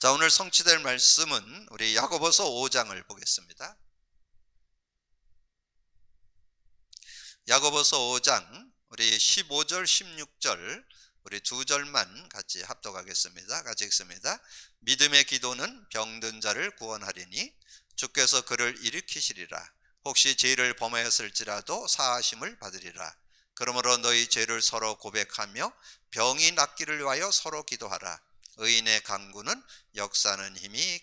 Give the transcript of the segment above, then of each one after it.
자, 오늘 성취될 말씀은 우리 야고보서 5장을 보겠습니다. 야고보서 5장 우리 15절 16절 우리 두 절만 같이 합독하겠습니다. 같이 읽습니다. 믿음의 기도는 병든 자를 구원하리니 주께서 그를 일으키시리라. 혹시 죄를 범하였을지라도 사하심을 받으리라. 그러므로 너희 죄를 서로 고백하며 병이 낫기를 위하여 서로 기도하라. 의인의 간구는 역사하는 힘이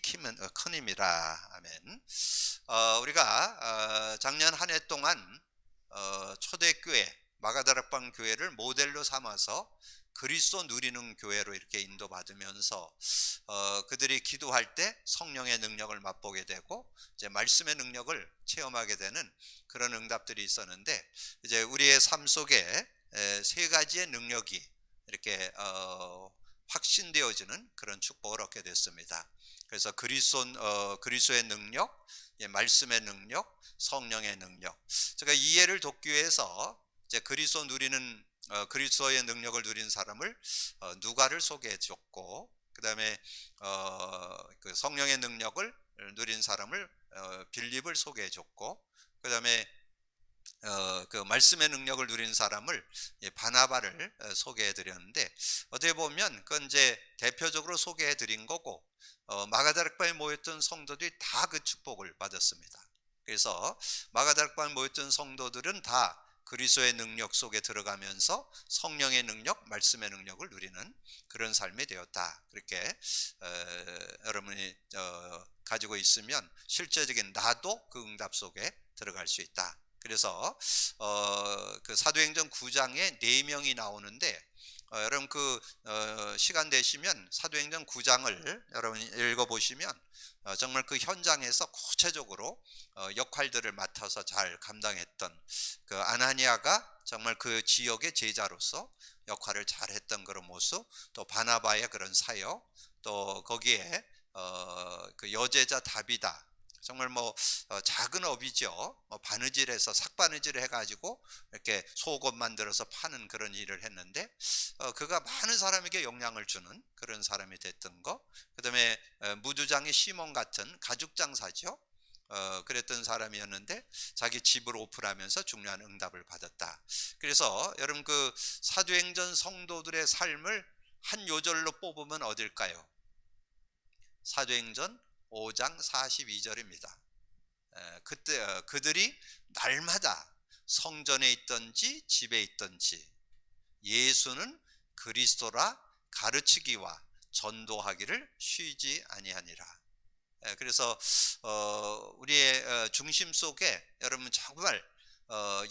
큰 힘이라. 아멘. 우리가 작년 한 해 동안 초대교회 마가다락방 교회를 모델로 삼아서 그리스도 누리는 교회로 이렇게 인도받으면서 그들이 기도할 때 성령의 능력을 맛보게 되고 이제 말씀의 능력을 체험하게 되는 그런 응답들이 있었는데, 이제 우리의 삶 속에 세 가지의 능력이 이렇게 확신되어지는 그런 축복을 얻게 됐습니다. 그래서 그리스도의 능력, 말씀의 능력, 성령의 능력. 제가 이해를 돕기 위해서 이제 그리스도의 능력을 누린 사람을 누가를 소개해 줬고, 그다음에 그 성령의 능력을 누린 사람을 빌립을 소개해 줬고, 그다음에 그 말씀의 능력을 누린 사람을 바나바를 소개해 드렸는데, 어떻게 보면 그건 이제 대표적으로 소개해 드린 거고, 마가다락방에 모였던 성도들이 다 그 축복을 받았습니다. 그래서 마가다락방에 모였던 성도들은 다 그리스도의 능력 속에 들어가면서 성령의 능력, 말씀의 능력을 누리는 그런 삶이 되었다. 그렇게 여러분이 가지고 있으면 실제적인 나도 그 응답 속에 들어갈 수 있다. 그래서 그 사도행전 9장에 4명이 나오는데, 여러분 그 시간 되시면 사도행전 9장을 여러분 읽어보시면 정말 그 현장에서 구체적으로 역할들을 맡아서 잘 감당했던 그 아나니아가 정말 그 지역의 제자로서 역할을 잘 했던 그런 모습, 또 바나바의 그런 사역, 또 거기에 그 여제자 다비다, 정말 작은 업이죠. 바느질해서 삭바느질을 해가지고 이렇게 속옷 만들어서 파는 그런 일을 했는데, 그가 많은 사람에게 영향을 주는 그런 사람이 됐던 거. 그다음에 무두장의 시몬 같은 가죽 장사죠. 그랬던 사람이었는데 자기 집을 오픈하면서 중요한 응답을 받았다. 그래서 여러분 그 사도행전 성도들의 삶을 한 요절로 뽑으면 어딜까요? 사도행전 5장 42절입니다. 그때 그들이 날마다 성전에 있든지 집에 있든지 예수는 그리스도라 가르치기와 전도하기를 쉬지 아니하니라. 그래서 우리의 중심 속에 여러분 정말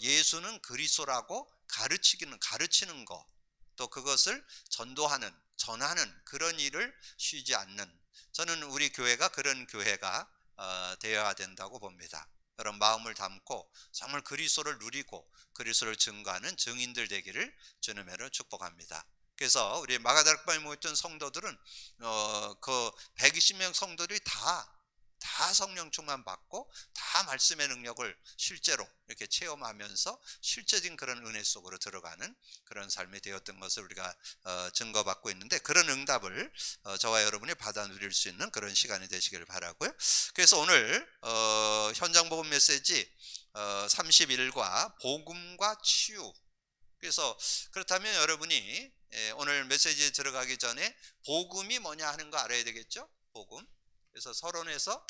예수는 그리스도라고 가르치는 거, 또 그것을 전하는 그런 일을 쉬지 않는, 저는 우리 교회가 그런 교회가 되어야 된다고 봅니다. 여러분 마음을 담고 정말 그리스도를 누리고 그리스도를 증거하는 증인들 되기를 주님으로 축복합니다. 그래서 우리 마가다락방에 모였던 성도들은 그 120명 성도들이 다 성령 충만 받고 다 말씀의 능력을 실제로 이렇게 체험하면서 실제적인 그런 은혜 속으로 들어가는 그런 삶이 되었던 것을 우리가 증거받고 있는데, 그런 응답을 저와 여러분이 받아 누릴 수 있는 그런 시간이 되시길 바라고요. 그래서 오늘 현장 복음 메시지 31과 복음과 치유. 그래서 그렇다면 여러분이 오늘 메시지에 들어가기 전에 복음이 뭐냐 하는 거 알아야 되겠죠? 복음. 그래서 서론에서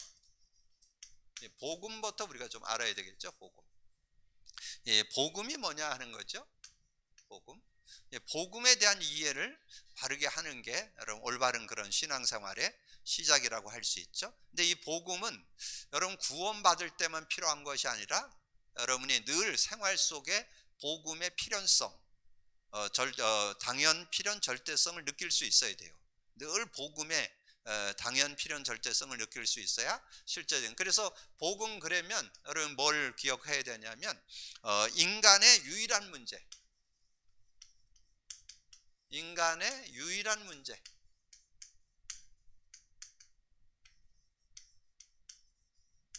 복음부터 우리가 좀 알아야 되겠죠? 복음. 복음이 뭐냐 하는 거죠? 복음. 복음에 대한 이해를 바르게 하는 게 여러분 올바른 그런 신앙생활의 시작이라고 할 수 있죠. 근데 이 복음은 여러분 구원받을 때만 필요한 것이 아니라 여러분이 늘 생활 속에 복음의 필연성, 당연 필연 절대성을 느낄 수 있어야 돼요. 늘 복음의 당연 필연 절대성을 느낄 수 있어야 실제적인. 그래서 복음 그러면 여러분 뭘 기억해야 되냐면 인간의 유일한 문제,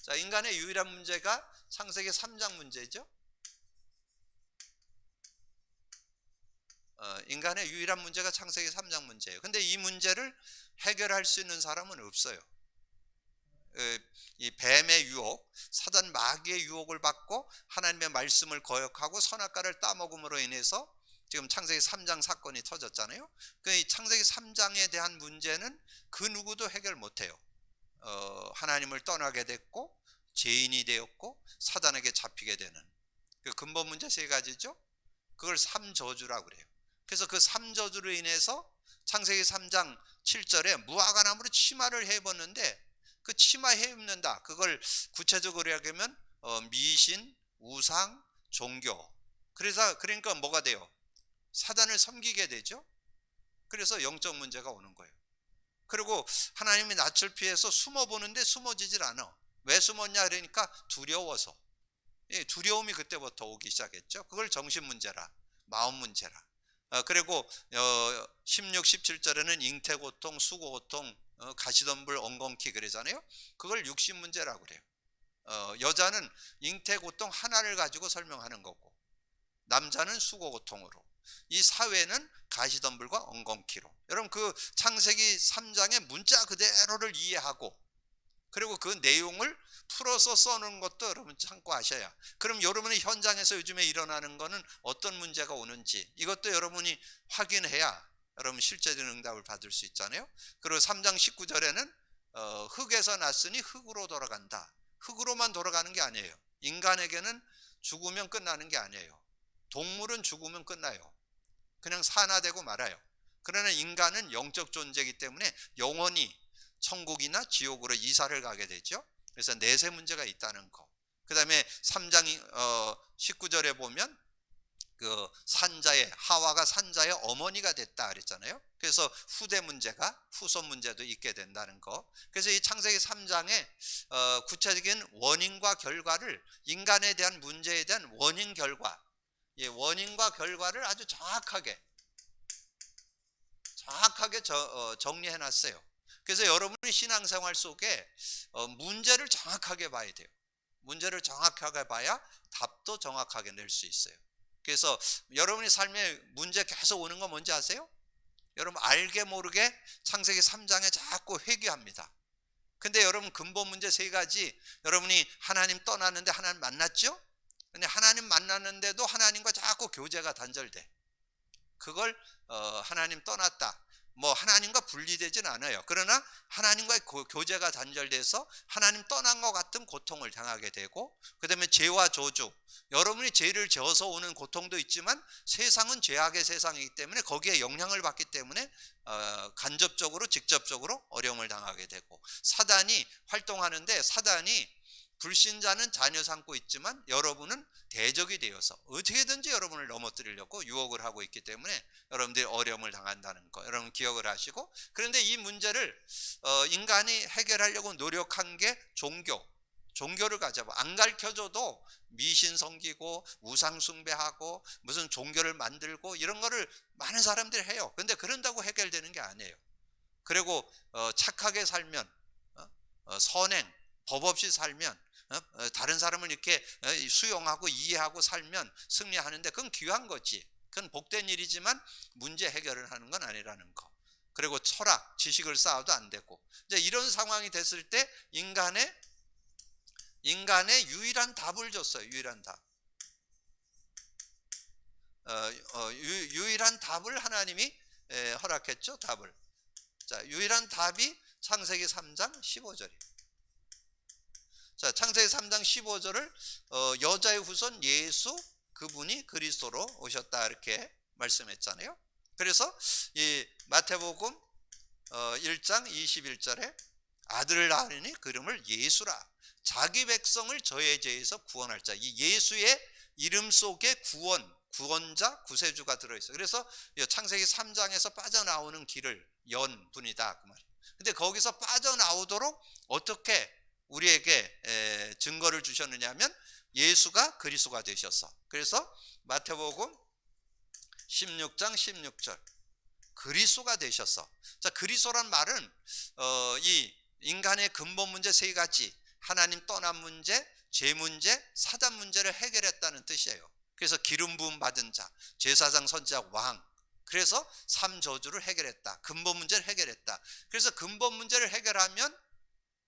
자, 인간의 유일한 문제가 창세기 3장 문제죠. 인간의 유일한 문제가 창세기 3장 문제예요. 근데 이 문제를 해결할 수 있는 사람은 없어요. 이 뱀의 유혹, 사단 마귀의 유혹을 받고 하나님의 말씀을 거역하고 선악과를 따먹음으로 인해서 지금 창세기 3장 사건이 터졌잖아요. 그 창세기 3장에 대한 문제는 그 누구도 해결 못해요. 하나님을 떠나게 됐고 죄인이 되었고 사단에게 잡히게 되는 그 근본 문제 세 가지죠. 그걸 삼저주라고 그래요. 그래서 그 삼저주로 인해서 창세기 3장 7절에 무화과 나무로 치마를 해입었는데 그 치마 해입는다, 그걸 구체적으로 얘기하면 미신, 우상, 종교. 그러니까 뭐가 돼요? 사단을 섬기게 되죠. 그래서 영적 문제가 오는 거예요. 그리고 하나님이 낯을 피해서 숨어보는데 숨어지질 않아. 왜 숨었냐 그러니까 두려워서. 두려움이 그때부터 오기 시작했죠. 그걸 정신 문제라, 마음 문제라. 그리고 16, 17절에는 잉태고통, 수고고통, 가시덤불, 엉겅퀴 그러잖아요. 그걸 육신 문제라고 그래요. 여자는 잉태고통 하나를 가지고 설명하는 거고 남자는 수고고통으로, 이 사회는 가시덤불과 엉겅퀴로. 여러분 그 창세기 3장의 문자 그대로를 이해하고 그리고 그 내용을 풀어서 써놓은 것도 여러분 참고하셔야. 그럼 여러분의 현장에서 요즘에 일어나는 거는 어떤 문제가 오는지 이것도 여러분이 확인해야 여러분 실제적인 응답을 받을 수 있잖아요. 그리고 3장 19절에는 흙에서 났으니 흙으로 돌아간다. 흙으로만 돌아가는 게 아니에요. 인간에게는 죽으면 끝나는 게 아니에요. 동물은 죽으면 끝나요. 그냥 산화되고 말아요. 그러나 인간은 영적 존재이기 때문에 영원히 천국이나 지옥으로 이사를 가게 되죠. 그래서 내세 문제가 있다는 거. 그 다음에 3장 19절에 보면 그 산자의 하와가 산자의 어머니가 됐다 그랬잖아요. 그래서 후대 문제가 후손 문제도 있게 된다는 거. 그래서 이 창세기 3장의 구체적인 원인과 결과를, 인간에 대한 문제에 대한 원인 결과, 원인과 결과를 아주 정확하게 정리해 놨어요. 그래서 여러분의 신앙생활 속에 문제를 정확하게 봐야 돼요. 문제를 정확하게 봐야 답도 정확하게 낼 수 있어요. 그래서 여러분의 삶에 문제 계속 오는 거 뭔지 아세요? 여러분 알게 모르게 창세기 3장에 자꾸 회귀합니다. 근데 여러분 근본 문제 세 가지, 여러분이 하나님 떠났는데 하나님 만났죠? 근데 하나님 만났는데도 하나님과 자꾸 교제가 단절돼. 그걸 하나님 떠났다, 뭐 하나님과 분리되지는 않아요. 그러나 하나님과의 교제가 단절돼서 하나님 떠난 것 같은 고통을 당하게 되고, 그 다음에 죄와 저주, 여러분이 죄를 지어서 오는 고통도 있지만 세상은 죄악의 세상이기 때문에 거기에 영향을 받기 때문에 간접적으로 직접적으로 어려움을 당하게 되고, 사단이 활동하는데 사단이 불신자는 자녀 삼고 있지만 여러분은 대적이 되어서 어떻게든지 여러분을 넘어뜨리려고 유혹을 하고 있기 때문에 여러분들이 어려움을 당한다는 거 여러분 기억을 하시고, 그런데 이 문제를 인간이 해결하려고 노력한 게 종교를 가져봐. 안 가르쳐줘도 미신 섬기고 우상 숭배하고 무슨 종교를 만들고 이런 거를 많은 사람들이 해요. 그런데 그런다고 해결되는 게 아니에요. 그리고 착하게 살면, 선행, 법 없이 살면, 다른 사람을 이렇게 수용하고 이해하고 살면 승리하는데 그건 귀한 거지. 그건 복된 일이지만 문제 해결을 하는 건 아니라는 거. 그리고 철학, 지식을 쌓아도 안 되고, 이제 이런 상황이 됐을 때 인간의 유일한 답을 줬어요. 유일한 답. 유일한 답을 하나님이 허락했죠. 답을. 자, 유일한 답이 창세기 3장 15절이에요. 자, 창세기 3장 15절을 여자의 후손 예수, 그분이 그리스도로 오셨다 이렇게 말씀했잖아요. 그래서 이 마태복음 1장 21절에 아들을 낳으니 그 이름을 예수라, 자기 백성을 저의 죄에서 구원할 자. 이 예수의 이름 속에 구원자, 구세주가 들어있어요. 그래서 창세기 3장에서 빠져나오는 길을 연 분이다 그 말이에요. 근데 거기서 빠져나오도록 어떻게 우리에게 증거를 주셨느냐 하면 예수가 그리스도가 되셨어. 그래서 마태복음 16장 16절 그리스도가 되셨어. 자, 그리스도란 말은 이 인간의 근본 문제 세 가지, 하나님 떠난 문제, 죄 문제, 사단 문제를 해결했다는 뜻이에요. 그래서 기름 부음 받은 자, 제사장, 선지자, 왕, 그래서 삼저주를 해결했다. 근본 문제를 해결했다. 그래서 근본 문제를 해결하면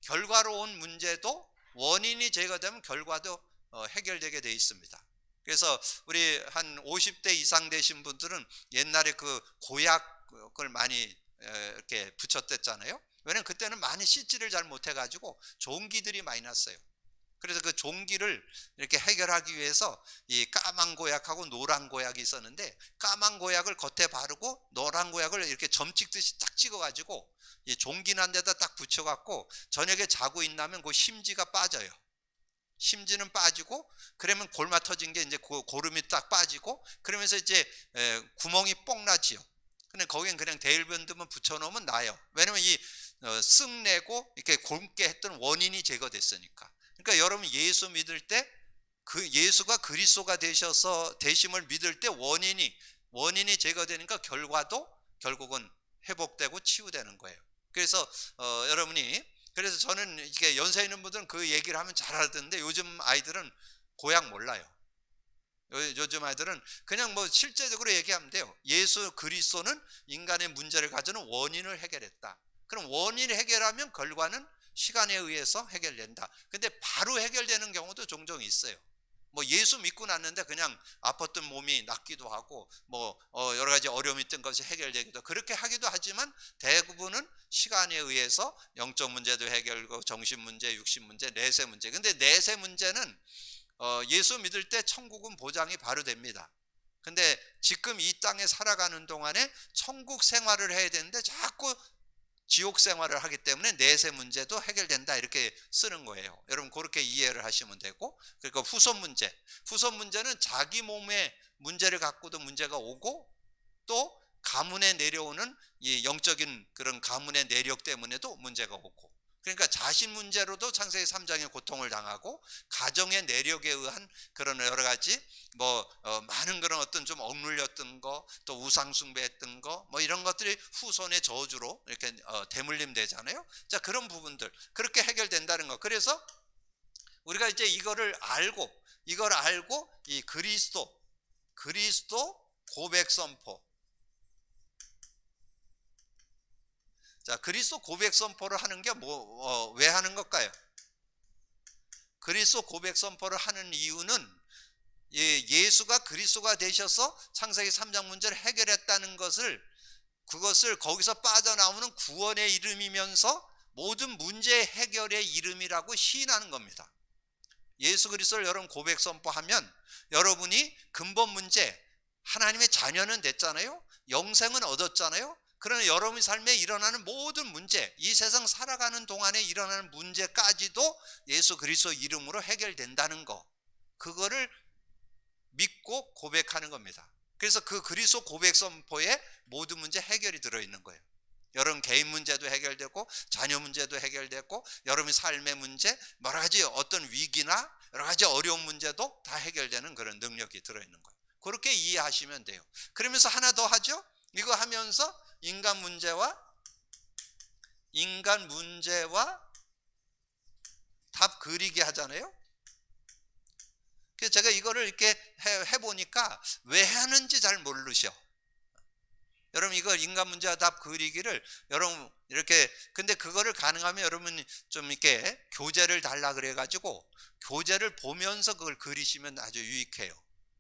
결과로 온 문제도, 원인이 제거되면 결과도 해결되게 되어 있습니다. 그래서 우리 한 50대 이상 되신 분들은 옛날에 그 고약을 많이 이렇게 붙였댔잖아요. 왜냐면 그때는 많이 씻지를 잘 못해가지고 종기들이 많이 났어요. 그래서 그 종기를 이렇게 해결하기 위해서 이 까만 고약하고 노란 고약이 있었는데, 까만 고약을 겉에 바르고 노란 고약을 이렇게 점 찍듯이 딱 찍어가지고 이 종기 난 데다 딱 붙여갖고 저녁에 자고 있나면 그 심지가 빠져요. 심지는 빠지고, 그러면 골마 터진 게 이제 고름이 딱 빠지고, 그러면서 이제 구멍이 뽕 나지요. 근데 거긴 그냥 데일밴드만 붙여놓으면 나요. 왜냐면 이 쓱 내고 이렇게 곪게 했던 원인이 제거됐으니까. 그러니까 여러분 예수 믿을 때 그 예수가 그리스도가 되셔서 되심을 믿을 때 원인이 제거되니까 결과도 결국은 회복되고 치유되는 거예요. 그래서 여러분이, 그래서 저는 이게 연세 있는 분들은 그 얘기를 하면 잘 알아듣는데, 요즘 아이들은 고약 몰라요. 요즘 아이들은 그냥 뭐 실제적으로 얘기하면 돼요. 예수 그리스도는 인간의 문제를 가져는 원인을 해결했다. 그럼 원인을 해결하면 결과는 시간에 의해서 해결된다. 근데 바로 해결되는 경우도 종종 있어요. 뭐 예수 믿고 났는데 그냥 아팠던 몸이 낫기도 하고, 뭐 여러 가지 어려움이 있던 것이 해결되기도, 그렇게 하기도 하지만 대부분은 시간에 의해서 영적 문제도 해결되고, 정신 문제, 육신 문제, 내세 문제. 근데 내세 문제는 예수 믿을 때 천국은 보장이 바로 됩니다. 근데 지금 이 땅에 살아가는 동안에 천국 생활을 해야 되는데 자꾸 지옥 생활을 하기 때문에 내세 문제도 해결된다, 이렇게 쓰는 거예요. 여러분 그렇게 이해를 하시면 되고, 그리고 후손 문제는 자기 몸에 문제를 갖고도 문제가 오고, 또 가문에 내려오는 이 영적인 그런 가문의 내력 때문에도 문제가 오고, 그러니까 자신 문제로도 창세기 3장에 고통을 당하고, 가정의 내력에 의한 그런 여러 가지 많은 그런 어떤 좀 억눌렸던 거, 또 우상 숭배했던 거, 뭐 이런 것들이 후손의 저주로 이렇게 대물림 되잖아요. 자, 그런 부분들 그렇게 해결된다는 거. 그래서 우리가 이제 이걸 알고 이 그리스도 고백 선포. 자, 그리스도 고백 선포를 하는 게 왜 하는 걸까요? 그리스도 고백 선포를 하는 이유는 예수가 그리스도가 되셔서 창세기 3장 문제를 해결했다는 그것을 거기서 빠져나오는 구원의 이름이면서 모든 문제 해결의 이름이라고 시인하는 겁니다. 예수 그리스도를 여러분 고백 선포하면 여러분이 근본 문제, 하나님의 자녀는 됐잖아요. 영생은 얻었잖아요. 그러나 여러분의 삶에 일어나는 모든 문제, 이 세상 살아가는 동안에 일어나는 문제까지도 예수 그리스도 이름으로 해결된다는 거, 그거를 믿고 고백하는 겁니다. 그래서 그 그리스도 고백 선포에 모든 문제 해결이 들어있는 거예요. 여러분 개인 문제도 해결되고, 자녀 문제도 해결되고, 여러분의 삶의 문제, 여러 가지 어떤 위기나 여러 가지 어려운 문제도 다 해결되는 그런 능력이 들어있는 거예요. 그렇게 이해하시면 돼요. 그러면서 하나 더 하죠. 이거 하면서 인간 문제와 답 그리기 하잖아요. 그래서 제가 이거를 이렇게 해보니까 왜 하는지 잘 모르셔. 여러분 이거 인간 문제와 답 그리기를 여러분 이렇게, 근데 그거를 가능하면 여러분 좀 이렇게 교재를 달라 그래가지고 교재를 보면서 그걸 그리시면 아주 유익해요.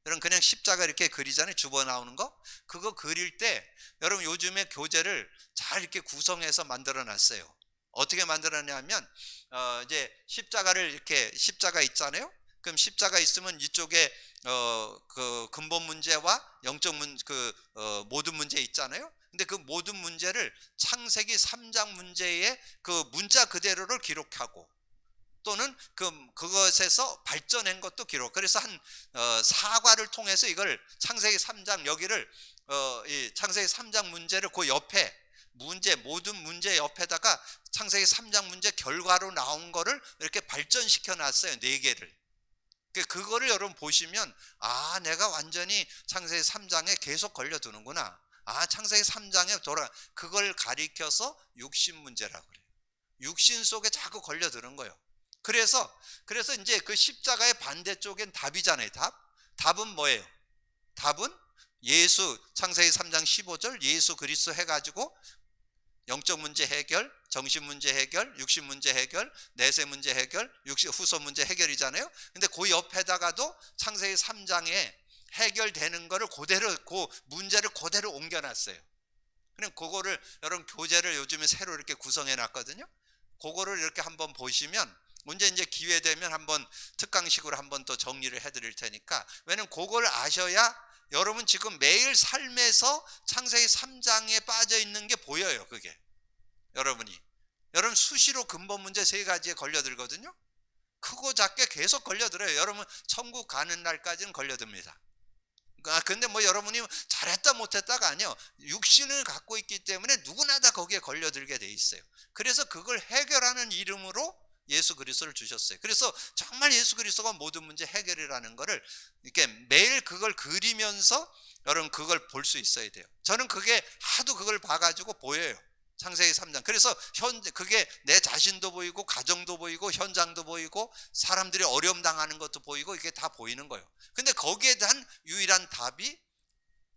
여러분 그냥 십자가 이렇게 그리잖아요. 주버 나오는 거. 그거 그릴 때 여러분 요즘에 교재를 잘 이렇게 구성해서 만들어 놨어요. 어떻게 만들었냐면 이제 십자가를 이렇게, 십자가 있잖아요. 그럼 십자가 있으면 이쪽에 그 근본 문제와 영적 모든 문제 있잖아요. 근데 그 모든 문제를 창세기 3장 문제의 그 문자 그대로를 기록하고, 또는 그것에서 발전한 것도 기록. 그래서 한 사과를 통해서 이걸 창세기 3장 여기를 이 창세기 3장 문제를 그 옆에 모든 문제 옆에다가 창세기 3장 문제 결과로 나온 거를 이렇게 발전시켜 놨어요. 4개를. 그거를 여러분 보시면 내가 완전히 창세기 3장에 계속 걸려두는구나. 창세기 3장에 그걸 가리켜서 육신 문제라고 그래요. 육신 속에 자꾸 걸려드는 거예요. 그래서 이제 그 십자가의 반대쪽엔 답이잖아요. 답은 뭐예요? 답은 창세기 3장 15절 예수 그리스도 해가지고 영적 문제 해결, 정신 문제 해결, 육신 문제 해결, 내세 문제 해결, 후손 문제 해결이잖아요. 근데 그 옆에다가도 창세기 3장에 해결되는 거를 그대로, 그 문제를 그대로 옮겨놨어요. 그냥 그거를 여러분 교재를 요즘에 새로 이렇게 구성해 놨거든요. 그거를 이렇게 한번 보시면 언제 이제 기회 되면 한번 특강식으로 한번 또 정리를 해드릴 테니까, 왜냐면 그걸 아셔야 여러분 지금 매일 삶에서 창세기 3장에 빠져 있는 게 보여요. 그게 여러분 수시로 근본 문제 3가지에 걸려들거든요. 크고 작게 계속 걸려들어요. 여러분 천국 가는 날까지는 걸려듭니다. 근데 뭐 여러분이 잘했다 못했다가 아니요, 육신을 갖고 있기 때문에 누구나 다 거기에 걸려들게 돼 있어요. 그래서 그걸 해결하는 이름으로 예수 그리스도를 주셨어요. 그래서 정말 예수 그리스도가 모든 문제 해결이라는 거를 이렇게 매일 그걸 그리면서 여러분 그걸 볼 수 있어야 돼요. 저는 그게 하도 그걸 봐가지고 보여요. 창세기 3장. 그래서 그게 내 자신도 보이고 가정도 보이고 현장도 보이고 사람들이 어려움 당하는 것도 보이고 이게 다 보이는 거예요. 근데 거기에 대한 유일한 답이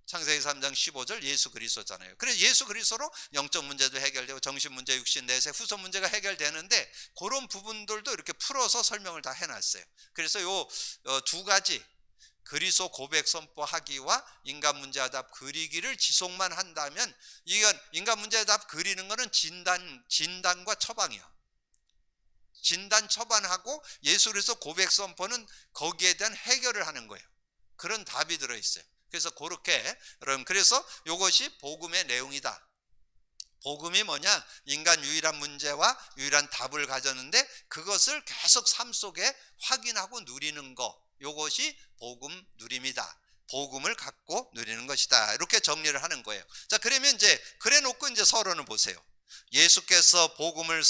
창세기 3장 15절 예수 그리스도잖아요. 그래서 예수 그리스도로 영적 문제도 해결되고 정신 문제, 육신, 내세, 후손 문제가 해결되는데 그런 부분들도 이렇게 풀어서 설명을 다 해놨어요. 그래서 요 2가지 그리스도 고백 선포하기와 인간 문제 답 그리기를 지속만 한다면, 이건 인간 문제 답 그리는 거는 진단과 처방이야. 진단 처방하고 예수 그리스도 고백 선포는 거기에 대한 해결을 하는 거예요. 그런 답이 들어있어요. 그래서 그렇게 여러분, 그래서 이것이 복음의 내용이다. 복음이 뭐냐? 인간 유일한 문제와 유일한 답을 가졌는데 그것을 계속 삶 속에 확인하고 누리는 거, 이것이 복음 누림이다. 복음을 갖고 누리는 것이다. 이렇게 정리를 하는 거예요. 자, 그러면 이제 그래 놓고 이제 서론을 보세요. 예수께서 복음을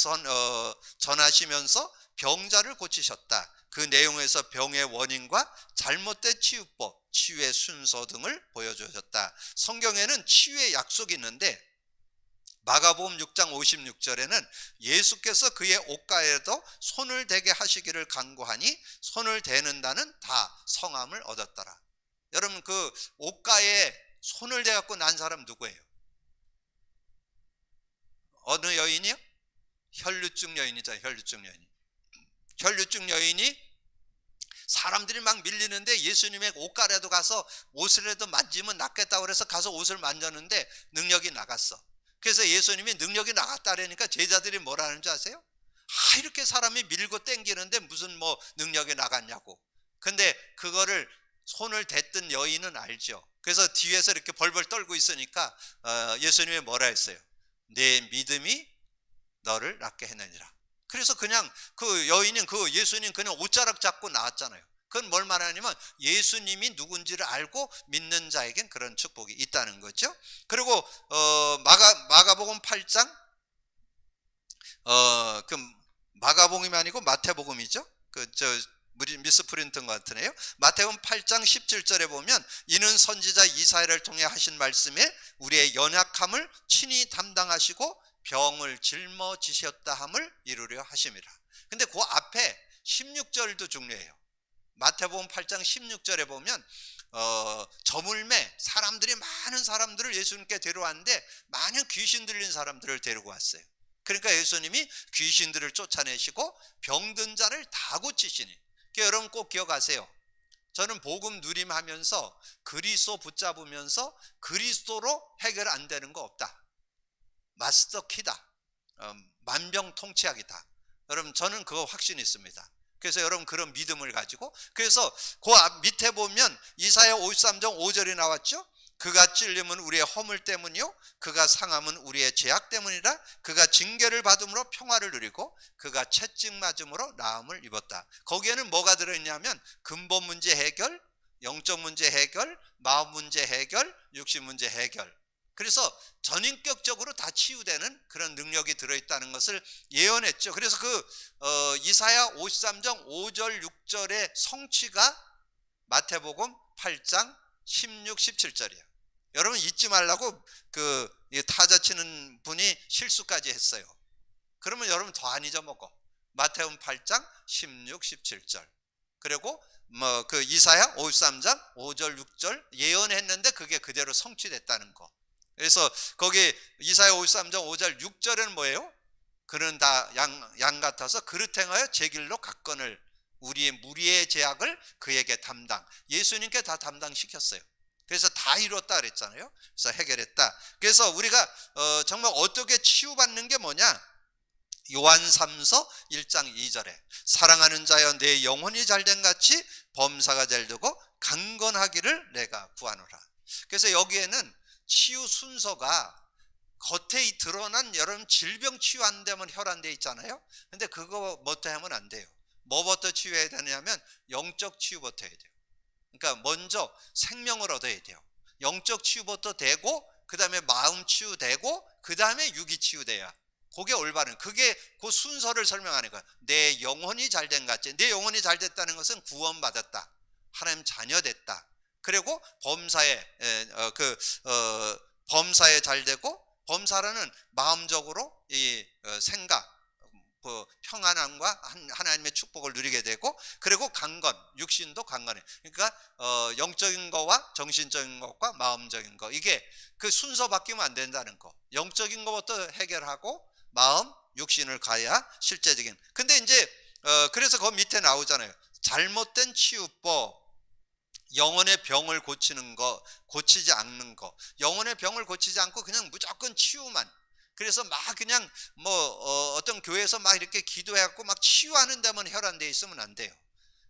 전하시면서 병자를 고치셨다. 그 내용에서 병의 원인과 잘못된 치유법, 치유의 순서 등을 보여주셨다. 성경에는 치유의 약속이 있는데 마가복음 6장 56절에는 예수께서 그의 옷가에도 손을 대게 하시기를 간구하니 손을 대는다는 다 성함을 얻었더라. 여러분 그 옷가에 손을 대갖고 난 사람 누구예요? 어느 여인이요? 혈류증 여인이죠. 혈류증 여인이 사람들이 막 밀리는데 예수님의 옷가라도 가서 옷을라도 만지면 낫겠다고 그래서 가서 옷을 만졌는데 능력이 나갔어. 그래서 예수님이 능력이 나갔다라니까 제자들이 뭐라 하는 줄 아세요? 이렇게 사람이 밀고 땡기는데 무슨 뭐 능력이 나갔냐고. 근데 그거를 손을 댔던 여인은 알죠. 그래서 뒤에서 이렇게 벌벌 떨고 있으니까 예수님이 뭐라 했어요? 내 믿음이 너를 낫게 했느니라. 그래서 그냥 그 여인은 예수님 그냥 옷자락 잡고 나왔잖아요. 그건 뭘 말하냐면 예수님이 누군지를 알고 믿는 자에겐 그런 축복이 있다는 거죠. 그리고 마가복음 8장 그 마가복음이 아니고 마태복음이죠. 미스프린트인 것 같으네요. 마태복음 8장 17절에 보면 이는 선지자 이사야를 통해 하신 말씀에 우리의 연약함을 친히 담당하시고 병을 짊어지셨다 함을 이루려 하심이라. 근데 그 앞에 16절도 중요해요. 마태복음 8장 16절에 보면 저물매 많은 사람들을 예수님께 데려왔는데 많은 귀신 들린 사람들을 데리고 왔어요. 그러니까 예수님이 귀신들을 쫓아내시고 병든 자를 다 고치시니. 그러니까 여러분 꼭 기억하세요. 저는 복음 누림하면서 그리스도 붙잡으면서 그리스도로 해결 안 되는 거 없다. 마스터 키다. 만병통치약이다. 여러분 저는 그거 확신이 있습니다. 그래서 여러분 그런 믿음을 가지고, 그래서 그 앞 밑에 보면 이사야 53장 5절이 나왔죠. 그가 찔림은 우리의 허물 때문이요 그가 상함은 우리의 죄악 때문이라. 그가 징계를 받음으로 평화를 누리고 그가 채찍 맞음으로 나음을 입었다. 거기에는 뭐가 들어있냐면 근본 문제 해결, 영적 문제 해결, 마음 문제 해결, 육신 문제 해결. 그래서 전인격적으로 다 치유되는 그런 능력이 들어있다는 것을 예언했죠. 그래서 이사야 53장 5절 6절의 성취가 마태복음 8장 16, 17절이에요. 여러분 잊지 말라고 타자 치는 분이 실수까지 했어요. 그러면 여러분 더 안 잊어먹어. 마태복음 8장 16, 17절. 그리고 뭐 그 이사야 53장 5절 6절 예언했는데 그게 그대로 성취됐다는 거. 그래서 거기 이사야 53장 5절 6절에는 뭐예요? 그는 다 양 같아서 그릇 행하여 제 길로 갔거늘 우리의 무리의 죄악을 그에게 담당. 예수님께 다 담당시켰어요. 그래서 다 이뤘다 그랬잖아요. 그래서 해결했다. 그래서 우리가 정말 어떻게 치유받는 게 뭐냐? 요한 3서 1장 2절에 사랑하는 자여 내 영혼이 잘된 같이 범사가 잘되고 강건하기를 내가 구하노라. 그래서 여기에는 치유 순서가 겉에 드러난 여러분 질병 치유 안 되면 혈안 돼 있잖아요. 근데 그거부터 하면 안 돼요. 뭐부터 치유해야 되냐면 영적 치유부터 해야 돼요. 그러니까 먼저 생명을 얻어야 돼요. 영적 치유부터 되고 그 다음에 마음 치유되고 그 다음에 육이 치유돼야 그게 올바른, 그게 그 순서를 설명하는 거야. 내 영혼이 잘된 같이. 내 영혼이 잘됐다는 것은 구원받았다, 하나님 자녀 됐다, 그리고 범사에 범사에 잘되고, 범사라는 마음적으로 이 생각 평안함과 하나님의 축복을 누리게 되고, 그리고 강건, 육신도 강건해. 그러니까 영적인 거와 정신적인 것과 마음적인 거, 이게 그 순서 바뀌면 안 된다는 거. 영적인 것부터 해결하고 마음, 육신을 가야 실제적인. 근데 이제 그래서 그 밑에 나오잖아요. 잘못된 치유법, 영혼의 병을 고치는 거, 고치지 않는 거. 영혼의 병을 고치지 않고 그냥 무조건 치유만. 그래서 막 그냥 뭐 어떤 교회에서 막 이렇게 기도해갖고 막 치유하는 데만 혈안돼 있으면 안 돼요.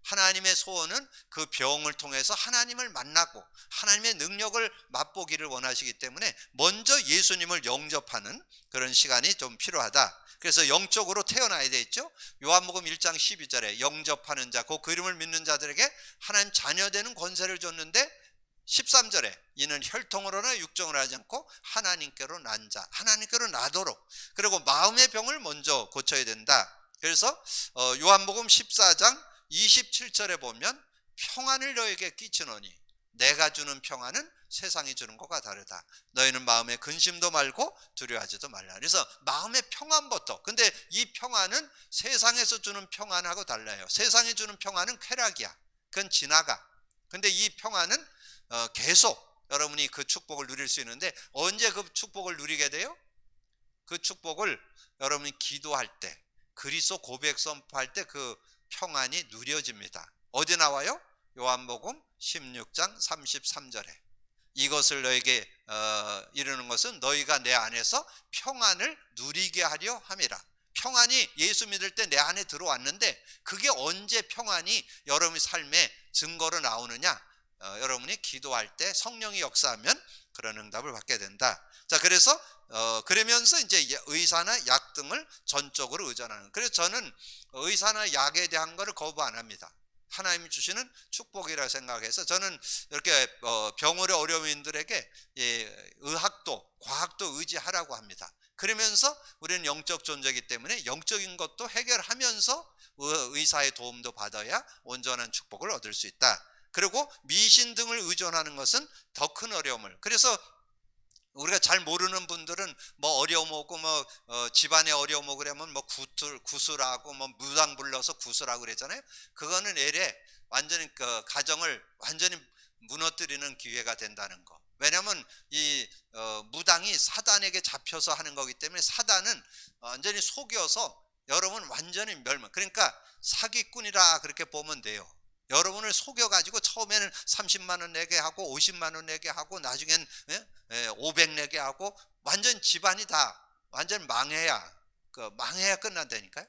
하나님의 소원은 그 병을 통해서 하나님을 만나고 하나님의 능력을 맛보기를 원하시기 때문에 먼저 예수님을 영접하는 그런 시간이 좀 필요하다. 그래서 영적으로 태어나야 되겠죠. 요한복음 1장 12절에 영접하는 자, 그 이름을 믿는 자들에게 하나님 자녀 되는 권세를 줬는데 13절에 이는 혈통으로나 육정으로 하지 않고 하나님께로 난 자, 하나님께로 나도록. 그리고 마음의 병을 먼저 고쳐야 된다. 그래서 요한복음 14장 27절에 보면 평안을 너에게 끼치노니 내가 주는 평안은 세상이 주는 것과 다르다. 너희는 마음에 근심도 말고 두려워하지도 말라. 그래서 마음의 평안부터. 근데 이 평안은 세상에서 주는 평안하고 달라요. 세상이 주는 평안은 쾌락이야. 그건 지나가. 근데 이 평안은 계속 여러분이 그 축복을 누릴 수 있는데, 언제 그 축복을 누리게 돼요? 그 축복을 여러분이 기도할 때, 그리스도 고백 선포할 때 그 평안이 누려집니다. 어디 나와요? 요한복음 16장 33절에 이것을 너에게 이르는 것은 너희가 내 안에서 평안을 누리게 하려 함이라. 평안이 예수 믿을 때 내 안에 들어왔는데 그게 언제 평안이 여러분의 삶의 증거로 나오느냐? 여러분이 기도할 때 성령이 역사하면 그런 응답을 받게 된다. 자, 그래서 그러면서 이제 의사나 약 등을 전적으로 의존하는. 그래서 저는 의사나 약에 대한 거를 거부 안 합니다. 하나님이 주시는 축복이라 생각해서 저는 이렇게 병원의 어려움인들에게 의학도 과학도 의지하라고 합니다. 그러면서 우리는 영적 존재이기 때문에 영적인 것도 해결하면서 의사의 도움도 받아야 온전한 축복을 얻을 수 있다. 그리고 미신 등을 의존하는 것은 더 큰 어려움을. 그래서 우리가 잘 모르는 분들은 뭐 어려움 오고 뭐 집안에 어려움 오고 그러면 뭐 구슬하고 뭐 무당 불러서 구슬하고 그랬잖아요. 그거는 애래 완전히 그 가정을 완전히 무너뜨리는 기회가 된다는 거. 왜냐하면 이 무당이 사단에게 잡혀서 하는 거기 때문에 사단은 완전히 속여서 여러분 완전히 멸망. 그러니까 사기꾼이라 그렇게 보면 돼요. 여러분을 속여가지고 처음에는 30만 원 내게 하고 50만 원 내게 하고 나중엔 500 내게 하고 완전 집안이 다 완전 망해야 끝난다니까요.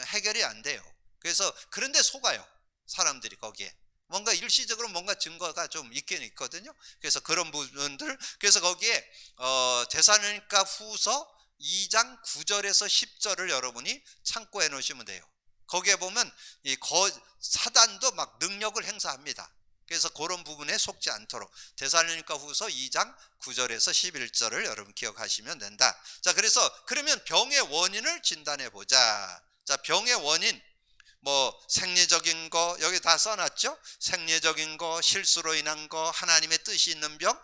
해결이 안 돼요. 그래서 그런데 속아요. 사람들이 거기에 뭔가 일시적으로 뭔가 증거가 좀 있긴 있거든요. 그래서 그런 부분들, 그래서 거기에 데살로니가 후서 2장 9절에서 10절을 여러분이 참고해 놓으시면 돼요. 거기에 보면 이 사단도 막 능력을 행사합니다. 그래서 그런 부분에 속지 않도록 데살로니가 후서 2장 9절에서 11절을 여러분 기억하시면 된다. 자, 그래서 그러면 병의 원인을 진단해 보자. 자, 병의 원인, 뭐 생리적인 거 여기 다 써놨죠. 생리적인 거, 실수로 인한 거, 하나님의 뜻이 있는 병,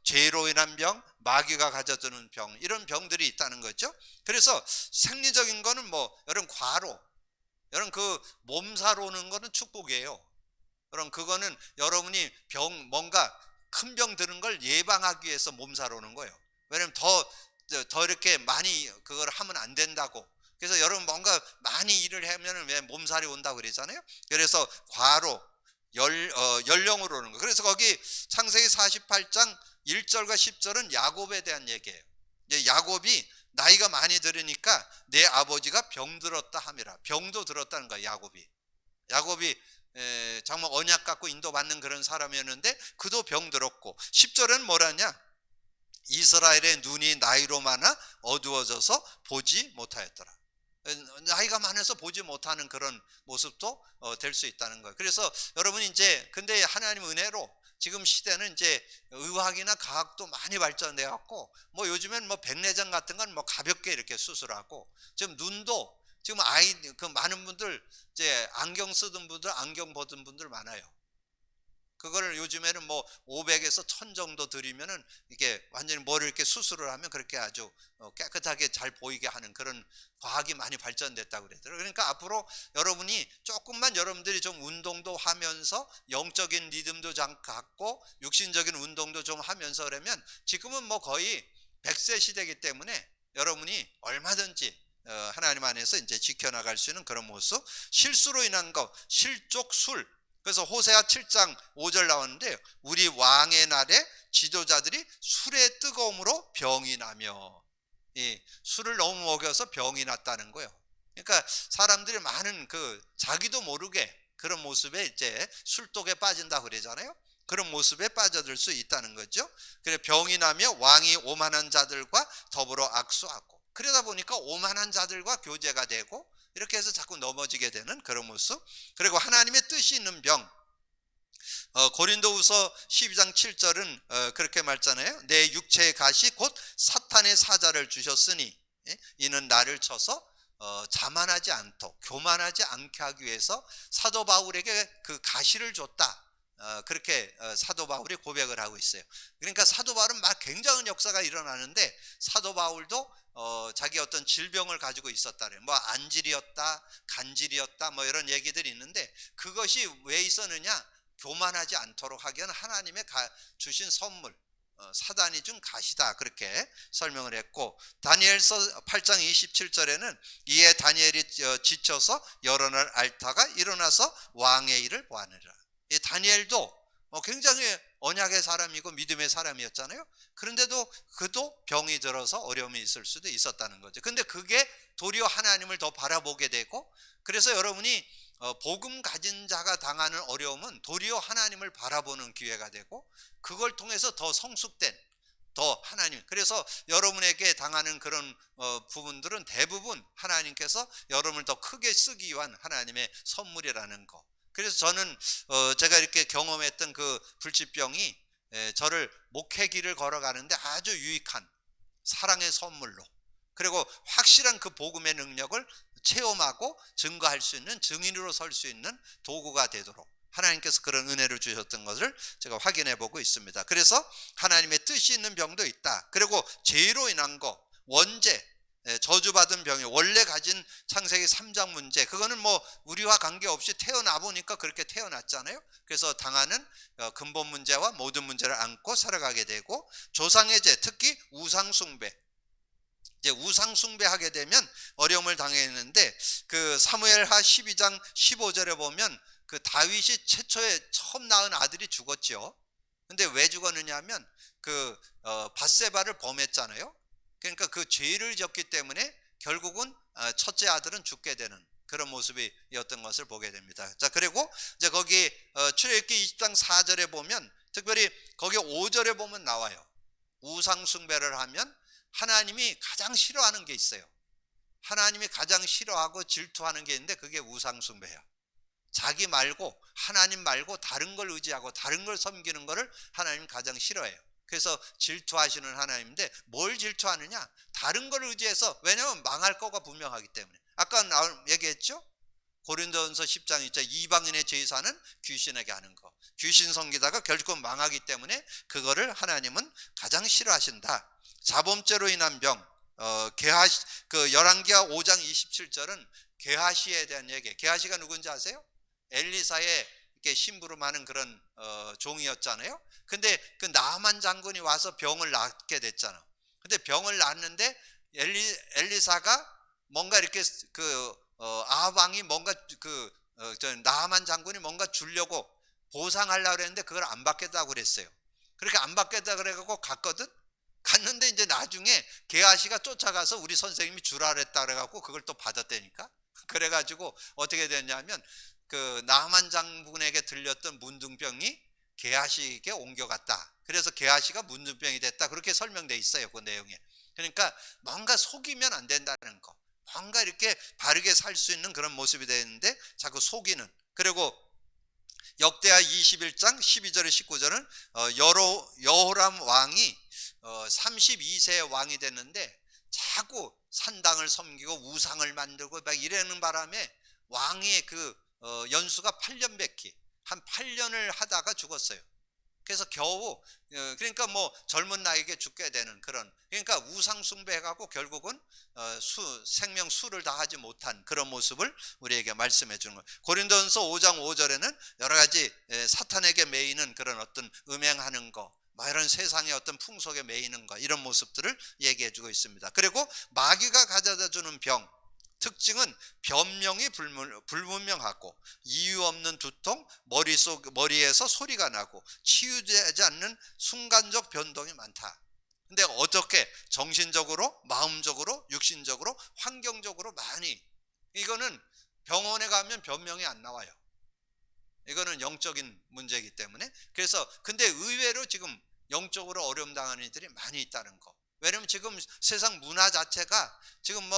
죄로 인한 병, 마귀가 가져드는 병, 이런 병들이 있다는 거죠. 그래서 생리적인 거는 뭐 여러분 과로, 여러분 그 몸살 오는 거는 축복이에요. 그럼 그거는 여러분이 뭔가 큰 병 드는 걸 예방하기 위해서 몸살 오는 거예요. 왜냐면 더 이렇게 많이 그걸 하면 안 된다고. 그래서 여러분 뭔가 많이 일을 하면은 왜 몸살이 온다고 그러잖아요. 그래서 과로 연령으로 오는 거. 그래서 거기 창세기 48장 1절과 10절은 야곱에 대한 얘기예요. 이제 야곱이 나이가 많이 들으니까 내 아버지가 병들었다 함이라. 병도 들었다는 거야, 야곱이 정말 언약 갖고 인도받는 그런 사람이었는데 그도 병들었고, 10절은 뭐라냐, 이스라엘의 눈이 나이로 많아 어두워져서 보지 못하였더라. 나이가 많아서 보지 못하는 그런 모습도 될 수 있다는 거예요. 그래서 여러분이 이제 근데 하나님 은혜로 지금 시대는 이제 의학이나 과학도 많이 발전돼 갖고 뭐 요즘엔 뭐 백내장 같은 건 뭐 가볍게 이렇게 수술하고, 지금 눈도 지금 그 많은 분들 이제 안경 쓰던 분들, 안경 벗은 분들 많아요. 그거를 요즘에는 뭐 500에서 1000 정도 들이면은 이게 완전히 머리를 이렇게 수술을 하면 그렇게 아주 깨끗하게 잘 보이게 하는 그런 과학이 많이 발전됐다고 그러더라고요. 그러니까 앞으로 여러분이 조금만 여러분들이 좀 운동도 하면서 영적인 리듬도 좀 갖고 육신적인 운동도 좀 하면서 그러면 지금은 뭐 거의 100세 시대이기 때문에 여러분이 얼마든지 하나님 안에서 이제 지켜나갈 수 있는 그런 모습, 실수로 인한 거, 실족술. 그래서 호세아 7장 5절 나왔는데, 우리 왕의 날에 지도자들이 술의 뜨거움으로 병이 나며, 술을 너무 먹여서 병이 났다는 거예요. 그러니까 사람들이 많은 자기도 모르게 그런 모습에 이제 술독에 빠진다고 그러잖아요. 그런 모습에 빠져들 수 있다는 거죠. 그래 병이 나며 왕이 오만한 자들과 더불어 악수하고, 그러다 보니까 오만한 자들과 교제가 되고 이렇게 해서 자꾸 넘어지게 되는 그런 모습. 그리고 하나님의 뜻이 있는 병, 고린도후서 12장 7절은 그렇게 말잖아요. 내 육체의 가시 곧 사탄의 사자를 주셨으니 이는 나를 쳐서 자만하지 않도록, 교만하지 않게 하기 위해서 사도 바울에게 그 가시를 줬다. 그렇게 사도 바울이 고백을 하고 있어요. 그러니까 사도 바울은 막 굉장한 역사가 일어나는데, 사도 바울도 자기 어떤 질병을 가지고 있었다 그래요. 뭐 안질이었다, 간질이었다, 뭐 이런 얘기들이 있는데, 그것이 왜 있었느냐, 교만하지 않도록 하기 위한 하나님의 주신 선물, 사단이 준 가시다, 그렇게 설명을 했고, 다니엘서 8장 27절에는 이에 다니엘이 지쳐서 여러 날 앓다가 일어나서 왕의 일을 보았느니라. 이 다니엘도 굉장히 언약의 사람이고 믿음의 사람이었잖아요. 그런데도 그도 병이 들어서 어려움이 있을 수도 있었다는 거죠. 근데 그게 도리어 하나님을 더 바라보게 되고, 그래서 여러분이 복음 가진 자가 당하는 어려움은 도리어 하나님을 바라보는 기회가 되고, 그걸 통해서 더 성숙된, 더 하나님, 그래서 여러분에게 당하는 그런 부분들은 대부분 하나님께서 여러분을 더 크게 쓰기 위한 하나님의 선물이라는 거. 그래서 저는 제가 이렇게 경험했던 그 불치병이 저를 목회길을 걸어가는데 아주 유익한 사랑의 선물로, 그리고 확실한 그 복음의 능력을 체험하고 증거할 수 있는, 증인으로 설 수 있는 도구가 되도록 하나님께서 그런 은혜를 주셨던 것을 제가 확인해 보고 있습니다. 그래서 하나님의 뜻이 있는 병도 있다. 그리고 죄로 인한 거, 원죄, 저주받은 병이 원래 가진 창세기 3장 문제, 그거는 뭐 우리와 관계없이 태어나 보니까 그렇게 태어났잖아요. 그래서 당하는 근본 문제와 모든 문제를 안고 살아가게 되고, 조상의 죄, 특히 우상숭배, 이제 우상숭배하게 되면 어려움을 당했는데, 그 사무엘하 12장 15절에 보면 그 다윗이 최초에 처음 낳은 아들이 죽었죠. 근데 왜 죽었느냐 하면 그 밧세바를 범했잖아요. 그러니까 그 죄를 졌기 때문에 결국은 첫째 아들은 죽게 되는 그런 모습이었던 것을 보게 됩니다. 자, 그리고 이제 거기 출애굽기 20장 4절에 보면, 특별히 거기 5절에 보면 나와요. 우상 숭배를 하면 하나님이 가장 싫어하는 게 있어요. 하나님이 가장 싫어하고 질투하는 게 있는데 그게 우상 숭배예요. 자기 말고, 하나님 말고 다른 걸 의지하고 다른 걸 섬기는 거를 하나님 가장 싫어해요. 그래서 질투하시는 하나님인데, 뭘 질투하느냐, 다른 걸 의지해서, 왜냐하면 망할 거가 분명하기 때문에. 아까 얘기했죠. 고린도전서 10장 2절, 이방인의 제사는 귀신에게 하는 거, 귀신 섬기다가 결국은 망하기 때문에 그거를 하나님은 가장 싫어하신다. 자범죄로 인한 병, 게하시, 그 열왕기하 5장 27절은 게하시에 대한 얘기. 게하시가 누군지 아세요? 엘리사의 이렇게 심부름 하는 그런 종이었잖아요. 근데 그 나만 장군이 와서 병을 낫게 됐잖아. 근데 병을 낫는데 엘리사가 뭔가 이렇게 아방이 뭔가 나만 장군이 뭔가 주려고 보상하려고 그랬는데 그걸 안 받겠다고 그랬어요. 그렇게 안 받겠다 그래갖고 갔는데 이제 나중에 게하시가 쫓아가서 우리 선생님이 주라 그랬다 그래갖고 그걸 또 받았다니까. 그래가지고 어떻게 됐냐면 그 나만 장군에게 들렸던 문둥병이 게하시에게 옮겨갔다. 그래서 게하시가 문둥병이 됐다. 그렇게 설명돼 있어요, 그 내용에. 그러니까 뭔가 속이면 안 된다는 거. 뭔가 이렇게 바르게 살 수 있는 그런 모습이 되는데 자꾸 속이는. 그리고 역대하 21장 12절에 19절은 여호람 왕이 32세 왕이 됐는데 자꾸 산당을 섬기고 우상을 만들고 막 이러는 바람에 왕의 연수가 8년밖에 한 8년을 하다가 죽었어요. 그래서 겨우 그러니까 뭐 젊은 나이에 죽게 되는 그런, 그러니까 우상 숭배해가고 결국은 생명 수를 다하지 못한 그런 모습을 우리에게 말씀해 주는 거예요. 고린도전서 5장 5절에는 여러 가지 사탄에게 매이는 그런 어떤 음행하는 거, 이런 세상의 어떤 풍속에 매이는 거, 이런 모습들을 얘기해 주고 있습니다. 그리고 마귀가 가져다 주는 병 특징은 변명이 불분명하고 이유 없는 두통, 머리에서 소리가 나고 치유되지 않는 순간적 변동이 많다. 근데 어떻게 정신적으로, 마음적으로, 육신적으로, 환경적으로 많이, 이거는 병원에 가면 변명이 안 나와요. 이거는 영적인 문제이기 때문에. 그래서 근데 의외로 지금 영적으로 어려움 당하는 이들이 많이 있다는 거. 왜냐면 지금 세상 문화 자체가 지금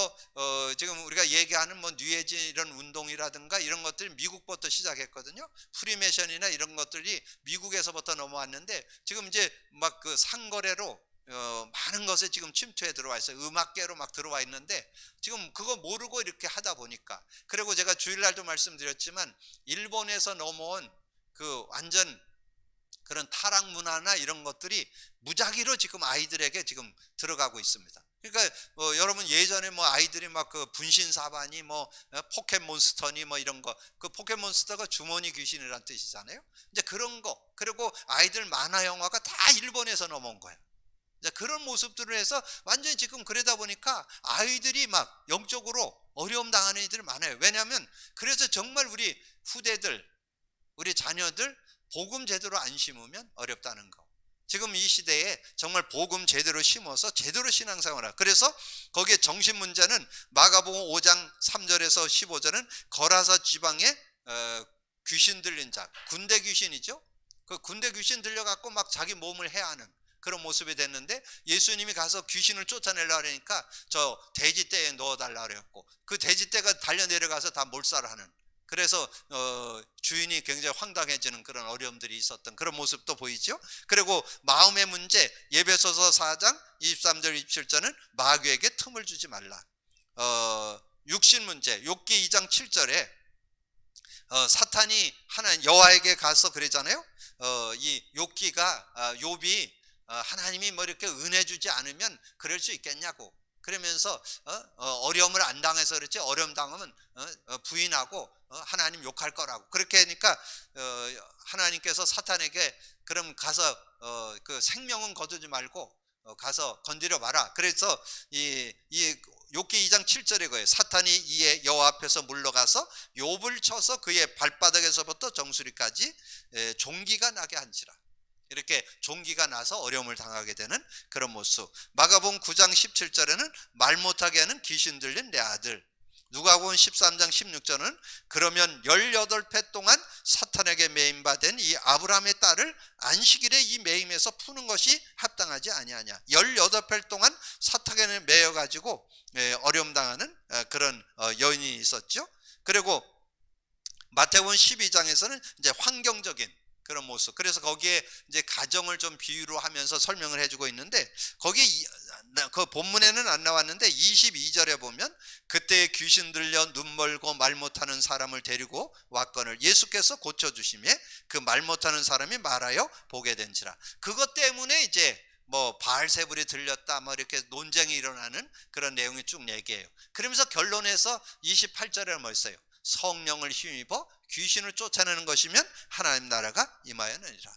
지금 우리가 얘기하는 뉴에이지 이런 운동이라든가 이런 것들이 미국부터 시작했거든요. 프리메이션이나 이런 것들이 미국에서부터 넘어왔는데 지금 이제 막 그 상거래로 많은 것에 지금 침투해 들어와 있어요. 음악계로 막 들어와 있는데 지금 그거 모르고 이렇게 하다 보니까. 그리고 제가 주일날도 말씀드렸지만 일본에서 넘어온 그 완전 그런 타락 문화나 이런 것들이 무작위로 지금 아이들에게 지금 들어가고 있습니다. 그러니까 여러분 예전에 아이들이 막 그 분신사반이 포켓몬스터니 이런 거, 그 포켓몬스터가 주머니 귀신이란 뜻이잖아요. 이제 그런 거, 그리고 아이들 만화 영화가 다 일본에서 넘어온 거예요. 이제 그런 모습들을 해서 완전히 지금 그러다 보니까 아이들이 막 영적으로 어려움 당하는 이들이 많아요. 왜냐하면 그래서 정말 우리 후대들, 우리 자녀들 복음 제대로 안 심으면 어렵다는 거. 지금 이 시대에 정말 복음 제대로 심어서 제대로 신앙생활을. 그래서 거기에 정신 문제는 마가복음 5장 3절에서 15절은 거라사 지방에 귀신 들린 자, 군대 귀신이죠. 그 군대 귀신 들려갖고 막 자기 몸을 해하는 그런 모습이 됐는데 예수님이 가서 귀신을 쫓아내려고 하니까 저 돼지떼에 넣어달라 그랬고 그 돼지떼가 달려내려가서 다 몰살을 하는, 그래서 주인이 굉장히 황당해지는 그런 어려움들이 있었던 그런 모습도 보이죠. 그리고 마음의 문제, 예배소서 4장 23절 27절은 마귀에게 틈을 주지 말라. 육신 문제, 욥기 2장 7절에 사탄이 하나님 여호와에게 가서 그러잖아요. 이 욥이 하나님이 이렇게 은혜 주지 않으면 그럴 수 있겠냐고. 그러면서 어려움을 안 당해서 그렇지, 어려움 당하면 부인하고 하나님 욕할 거라고. 그렇게 하니까 하나님께서 사탄에게 그럼 가서 그 생명은 거두지 말고 가서 건드려 봐라. 그래서 이 욥기 2장 7절에 거예요. 사탄이 이에 여호와 앞에서 물러가서 욥을 쳐서 그의 발바닥에서부터 정수리까지 종기가 나게 한지라. 이렇게 종기가 나서 어려움을 당하게 되는 그런 모습. 마가복음 9장 17절에는 말 못하게 하는 귀신 들린 내 아들. 누가복음 13장 16절은 그러면 18회 동안 사탄에게 매임받은 이 아브라함의 딸을 안식일에 이 매임에서 푸는 것이 합당하지 아니하냐. 18회 동안 사탄에게 매여가지고 어려움 당하는 그런 여인이 있었죠. 그리고 마태복음 12장에서는 이제 환경적인 그런 모습. 그래서 거기에 이제 가정을 좀 비유로 하면서 설명을 해주고 있는데 거기 그 본문에는 안 나왔는데 22절에 보면 그때 귀신 들려 눈 멀고 말 못하는 사람을 데리고 왔거늘 예수께서 고쳐주심에 그 말 못하는 사람이 말하여 보게 된지라. 그것 때문에 이제 뭐 바알세불이 들렸다 뭐 이렇게 논쟁이 일어나는 그런 내용이 쭉 얘기해요. 그러면서 결론에서 28절에 뭐 있어요? 성령을 힘입어 귀신을 쫓아내는 것이면 하나님 나라가 임하였느니라.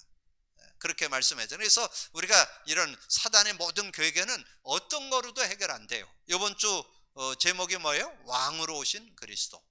그렇게 말씀하죠. 그래서 우리가 이런 사단의 모든 괴계는 어떤 거로도 해결 안 돼요. 이번 주 제목이 뭐예요? 왕으로 오신 그리스도.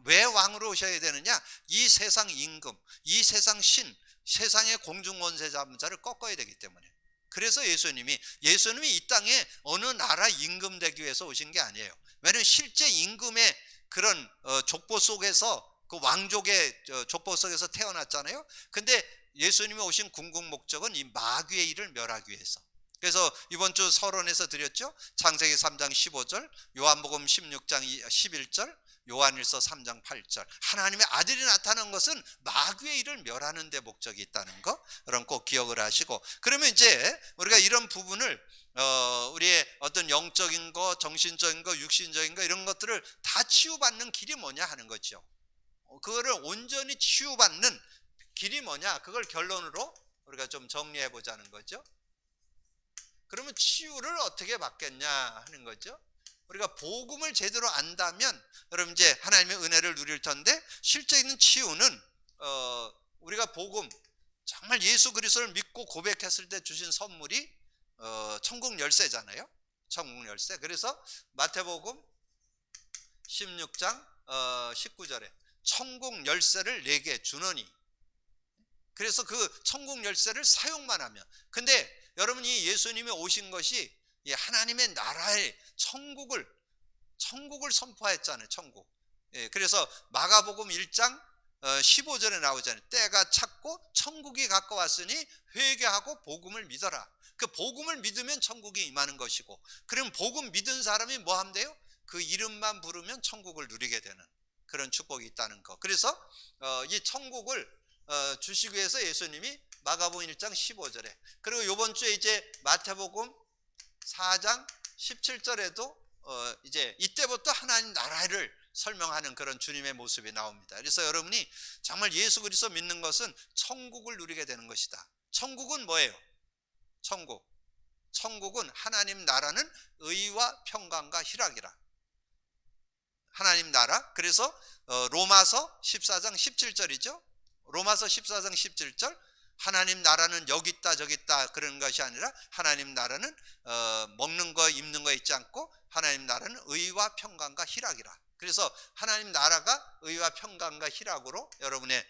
왜 왕으로 오셔야 되느냐? 이 세상 임금, 이 세상 신, 세상의 공중권세자를 꺾어야 되기 때문에. 그래서 예수님이 이 땅에 어느 나라 임금 되기 위해서 오신 게 아니에요. 왜냐하면 실제 임금의 그런 족보 속에서, 그 왕족의 족보 속에서 태어났잖아요. 근데 예수님이 오신 궁극 목적은 이 마귀의 일을 멸하기 위해서. 그래서 이번 주 서론에서 드렸죠. 창세기 3장 15절, 요한복음 16장 11절, 요한일서 3장 8절. 하나님의 아들이 나타난 것은 마귀의 일을 멸하는 데 목적이 있다는 거, 그럼 꼭 기억을 하시고, 그러면 이제 우리가 이런 부분을 우리의 어떤 영적인 거, 정신적인 거, 육신적인 거 이런 것들을 다 치유받는 길이 뭐냐 하는 거죠. 그거를 온전히 치유받는 길이 뭐냐, 그걸 결론으로 우리가 좀 정리해 보자는 거죠. 그러면 치유를 어떻게 받겠냐 하는 거죠. 우리가 복음을 제대로 안다면 여러분 이제 하나님의 은혜를 누릴 텐데, 실제적인 치유는 우리가 복음, 정말 예수 그리스도를 믿고 고백했을 때 주신 선물이 천국 열쇠잖아요. 천국 열쇠. 그래서 마태복음 16장 19절에 천국 열쇠를 내게 주노니, 그래서 그 천국 열쇠를 사용만 하면. 근데 여러분이 예수님이 오신 것이 하나님의 나라의 천국을 선포했잖아요. 천국. 그래서 마가복음 1장 15절에 나오잖아요. 때가 찼고 천국이 가까웠으니 회개하고 복음을 믿어라. 그 복음을 믿으면 천국이 임하는 것이고, 그럼 복음 믿은 사람이 뭐 하면 돼요? 그 이름만 부르면 천국을 누리게 되는 그런 축복이 있다는 거. 그래서 이 천국을 주시기 위해서 예수님이 마가복음 1장 15절에, 그리고 이번 주에 이제 마태복음 4장 17절에도 이제 이때부터 하나님 나라를 설명하는 그런 주님의 모습이 나옵니다. 그래서 여러분이 정말 예수 그리스도 믿는 것은 천국을 누리게 되는 것이다. 천국은 뭐예요? 천국은 하나님 나라는 의와 평강과 희락이라. 하나님 나라. 그래서 로마서 14장 17절이죠. 로마서 14장 17절, 하나님 나라는 여기 있다 저기 있다 그런 것이 아니라 하나님 나라는 먹는 거 입는 거 있지 않고 하나님 나라는 의와 평강과 희락이라. 그래서 하나님 나라가 의와 평강과 희락으로 여러분의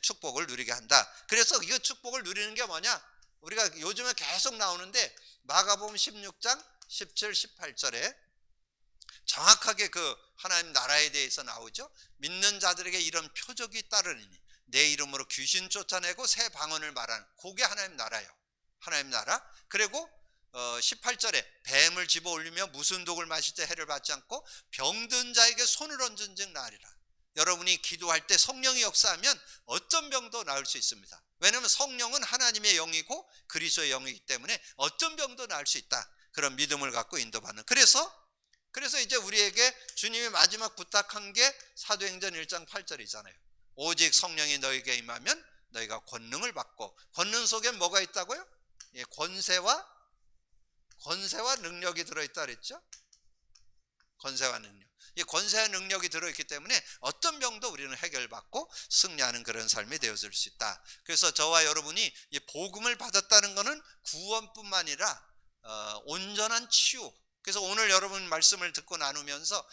축복을 누리게 한다. 그래서 이 축복을 누리는 게 뭐냐? 우리가 요즘에 계속 나오는데 마가복음 16장 17, 18절에 정확하게 그 하나님 나라에 대해서 나오죠. 믿는 자들에게 이런 표적이 따르리니 내 이름으로 귀신 쫓아내고 새 방언을 말하는, 그게 하나님 나라예요. 하나님 나라. 그리고 18절에 뱀을 집어 올리며 무슨 독을 마실 때 해를 받지 않고 병든 자에게 손을 얹은 즉 나으리라. 여러분이 기도할 때 성령이 역사하면 어떤 병도 나을 수 있습니다. 왜냐하면 성령은 하나님의 영이고 그리스도의 영이기 때문에 어떤 병도 나을 수 있다. 그런 믿음을 갖고 인도받는. 그래서 이제 우리에게 주님이 마지막 부탁한 게 사도행전 1장 8절이잖아요. 오직 성령이 너에게 임하면 너희가 권능을 받고, 권능 속에 뭐가 있다고요? 권세와 능력이 들어있다 그랬죠. 권세와 능력. 이 권세와 능력이 들어있기 때문에 어떤 병도 우리는 해결받고 승리하는 그런 삶이 되어질 수 있다. 그래서 저와 여러분이 이 복음을 받았다는 것은 구원뿐만 아니라 온전한 치유. 그래서 오늘 여러분 말씀을 듣고 나누면서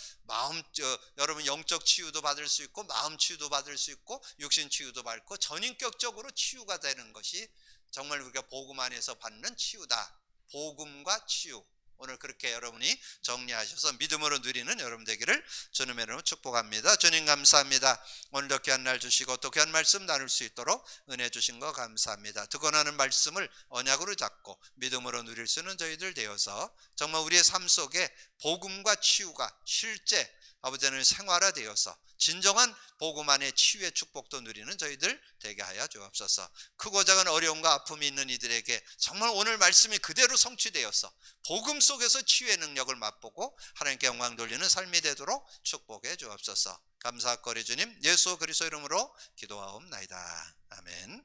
여러분 영적 치유도 받을 수 있고 마음 치유도 받을 수 있고 육신 치유도 받고 전인격적으로 치유가 되는 것이 정말 우리가 복음 안에서 받는 치유다. 복음과 치유. 오늘 그렇게 여러분이 정리하셔서 믿음으로 누리는 여러분 되기를 주님의 이름으로 축복합니다. 주님 감사합니다. 오늘도 귀한 날 주시고 또 귀한 말씀 나눌 수 있도록 은혜 주신 거 감사합니다. 듣고 나는 말씀을 언약으로 잡고 믿음으로 누릴 수 있는 저희들 되어서 정말 우리의 삶 속에 복음과 치유가 실제 아버지는 생활화되어서 진정한 복음 안의 치유의 축복도 누리는 저희들 되게 하여 주옵소서. 크고 작은 어려움과 아픔이 있는 이들에게 정말 오늘 말씀이 그대로 성취되어서 복음 속에서 치유의 능력을 맛보고 하나님께 영광 돌리는 삶이 되도록 축복해 주옵소서. 감사거리 주님 예수 그리스도 이름으로 기도하옵나이다. 아멘.